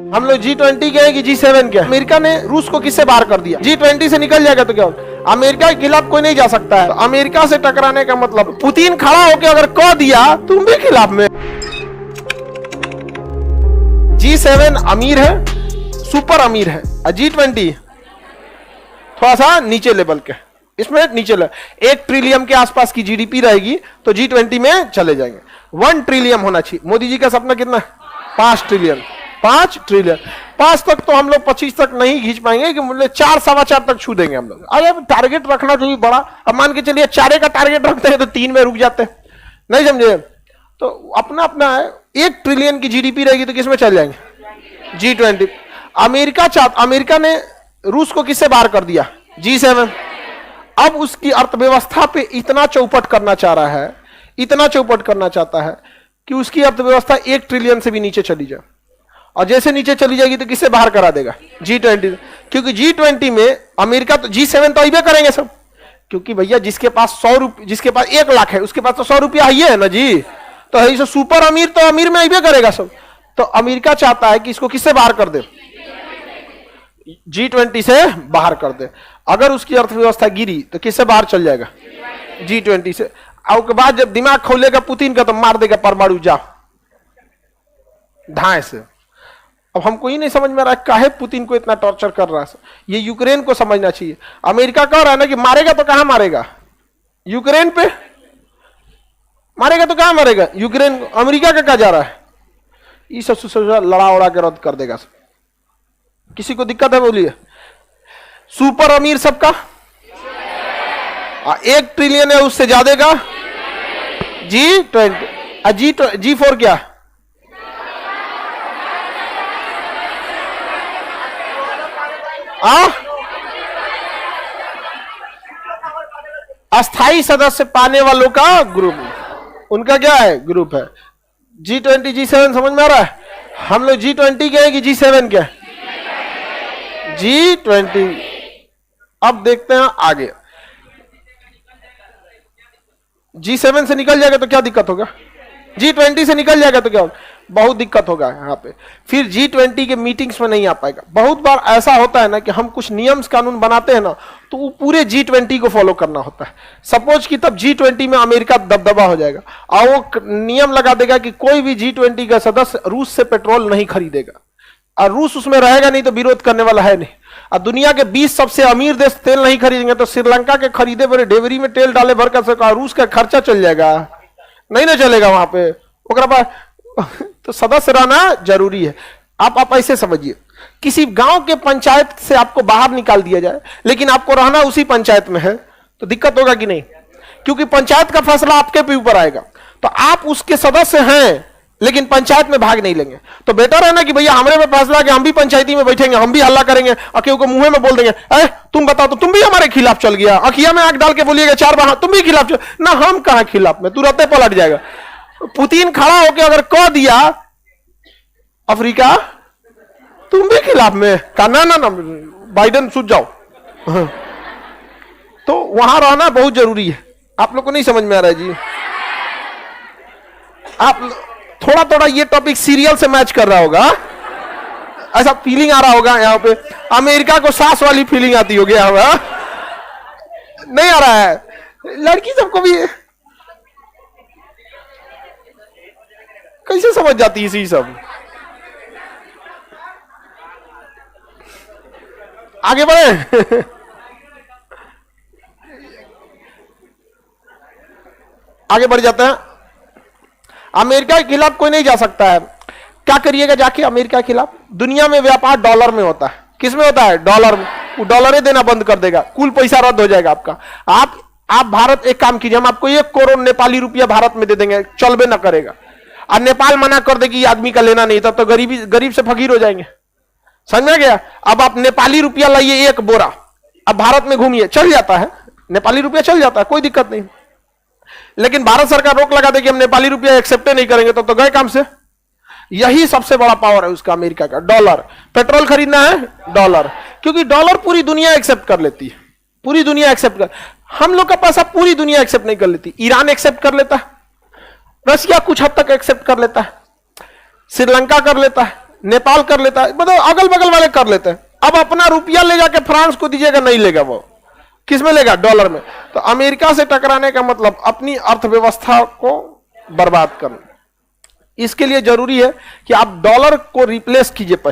हम लोग G20 के हैं कि G7 के? अमेरिका ने रूस को किससे बाहर कर दिया? G20 से निकल जाएगा तो क्या होगा? अमेरिका के खिलाफ कोई नहीं जा सकता है। तो अमेरिका से टकराने का मतलब पुतिन खड़ा होकर अगर कह दिया तुम भी खिलाफ में। G7 अमीर है, सुपर अमीर है, G20 थोड़ा सा नीचे लेवल के, इसमें नीचे लेवल 1 ट्रिलियन के आसपास की जीडीपी रहेगी तो G20 में चले जाएंगे। 1 ट्रिलियन होना चाहिए। मोदी जी का सपना कितना है? 5 ट्रिलियन। 5 ट्रिलियन 5 तक तो हम लोग 25 तक नहीं खींच पाएंगे कि मुझे 4 सवा 4 तक छू देंगे हम लोग। अरे टारगेट रखना चाहिए बड़ा। अब मान के चलिए 4 का टारगेट रखते हैं तो 3 में रुक जाते हैं, नहीं समझे? तो अपना अपना है। 1 ट्रिलियन की जीडीपी रहेगी तो किसमें चल जाएंगे? G20। अमेरिका ने रूस को किससे बाहर कर दिया? G7। अब उसकी अर्थव्यवस्था पे इतना चौपट करना चाह रहा है, इतना चौपट करना चाहता है कि उसकी अर्थव्यवस्था 1 ट्रिलियन से भी नीचे चली जाए। और जैसे नीचे चली जाएगी तो किससे बाहर करा देगा? G20। क्योंकि G20 में अमेरिका तो G7 तो अइबे करेंगे सब, क्योंकि भैया जिसके पास 100 रुपये, जिसके पास 1 लाख है उसके पास तो 100 रुपया ही है ना जी। तो है सुपर अमीर, तो अमीर में अइबे करेगा सब। तो अमेरिका चाहता है कि इसको किससे बाहर कर दे? G20 से बाहर कर दे। अगर उसकी अर्थव्यवस्था गिरी तो किससे बाहर चल जाएगा? G20 से। और के बाद जब दिमाग खोलेगा पुतिन का तो मार देगा परमाणु जा ढाई से। अब हमको ही नहीं समझ में आ रहा है काहे पुतिन को इतना टॉर्चर कर रहा है। ये यूक्रेन को समझना चाहिए। अमेरिका कह रहा है ना कि मारेगा तो कहां मारेगा? यूक्रेन पे मारेगा तो कहां मारेगा? यूक्रेन। अमेरिका का कहा जा रहा है ये सब लड़ा उड़ा के रद्द कर देगा सब। किसी को दिक्कत है बोलिए? सुपर अमीर सबका 1 ट्रिलियन है, उससे ज्यादा का G20। G4 क्या? अस्थाई सदस्य पाने वालों का ग्रुप, उनका क्या है? ग्रुप है। G20 G7 समझ में आ रहा है? हम लोग G20 के हैं कि G7 के? G20। अब देखते हैं आगे। G7 से निकल जाएगा तो क्या दिक्कत होगा? G20 से निकल जाएगा तो क्या होगा? बहुत दिक्कत होगा यहाँ पे। फिर G20 के मीटिंग्स में नहीं आ पाएगा। बहुत बार ऐसा होता है ना कि हम कुछ नियम कानून बनाते हैं ना तो वो पूरे G20 को फॉलो करना होता है। सपोज कि तब G20 में अमेरिका दबदबा हो जाएगा और वो नियम लगा देगा कि कोई भी G20 का सदस्य रूस से पेट्रोल नहीं खरीदेगा, और रूस उसमें रहेगा नहीं तो विरोध करने वाला है नहीं। और दुनिया के 20 सबसे अमीर देश तेल नहीं खरीदेंगे तो श्रीलंका के खरीदे बड़े डेवरी में तेल डाले भर कर सका, रूस का खर्चा चल जाएगा, नहीं ना चलेगा वहां पे। तो सदस्य रहना जरूरी है। आप ऐसे समझिए, किसी गांव के पंचायत से आपको बाहर निकाल दिया जाए लेकिन आपको रहना उसी पंचायत में है तो दिक्कत होगा कि नहीं? क्योंकि पंचायत का फैसला आपके पे ऊपर आएगा। तो आप उसके सदस्य हैं लेकिन पंचायत में भाग नहीं लेंगे तो बेटर है ना कि भैया हमारे पे फैसला कि हम भी पंचायती में बैठेंगे, हम भी हल्ला करेंगे, अकेले को मुंह में बोल देंगे तुम बताओ तो तुम भी हमारे खिलाफ चल गया, अखिया में आंख डाल के बोलिएगा 4 बार तुम भी खिलाफ चल ना। हम कहां खिलाफ में, तुरंत पलट जाएगा। पुतिन खड़ा होकर अगर कह दिया अफ्रीका तुम भी खिलाफ में, कहा ना बाइडेन सूझ जाओ। तो वहां रहना बहुत जरूरी है। आप लोग को नहीं समझ में आ रहा है जी? आप थोड़ा थोड़ा ये टॉपिक सीरियल से मैच कर रहा होगा, ऐसा फीलिंग आ रहा होगा यहाँ पे। अमेरिका को सास वाली फीलिंग आती होगी यहाँ पे। नहीं आ रहा है? लड़की सबको भी कैसे समझ जाती है इसी सब? आगे बढ़े। आगे बढ़ जाते हैं। अमेरिका के खिलाफ कोई नहीं जा सकता है। क्या करिएगा जाके अमेरिका के खिलाफ? दुनिया में व्यापार डॉलर में होता है। किस में होता है? डॉलर में। वो डॉलर देना बंद कर देगा, कुल पैसा रद्द हो जाएगा आपका। आप भारत एक काम कीजिए, हम आपको 1 करोड़ नेपाली रुपया भारत में दे देंगे, चलबे ना करेगा। और नेपाल मना कर दे कि आदमी का लेना नहीं, तब तो गरीब से फकीर हो जाएंगे। समझ में गया? अब आप नेपाली रुपया लाइए 1 बोरा, अब भारत में घूमिए, चल जाता है नेपाली रुपया, चल जाता है, कोई दिक्कत नहीं। लेकिन भारत सरकार रोक लगा दे कि हम नेपाली रुपया एक्सेप्ट नहीं करेंगे तो गए काम से। यही सबसे बड़ा पावर है उसका, अमेरिका का। डॉलर। पेट्रोल खरीदना है डॉलर, क्योंकि डॉलर पूरी दुनिया एक्सेप्ट कर लेती है। पूरी दुनिया एक्सेप्ट कर, हम लोग का पैसा पूरी दुनिया एक्सेप्ट नहीं कर लेती। ईरान एक्सेप्ट कर लेता है, रशिया कुछ हद तक एक्सेप्ट कर लेता है, श्रीलंका कर लेता है, नेपाल कर लेता है, मतलब अगल बगल वाले कर लेते हैं। अब अपना रुपया ले जाके फ्रांस को दीजिएगा, नहीं लेगा वो, किस में लेगा? डॉलर में। तो अमेरिका से टकराने का मतलब अपनी अर्थव्यवस्था को बर्बाद करना। इसके लिए जरूरी है कि आप डॉलर को रिप्लेस कीजिए।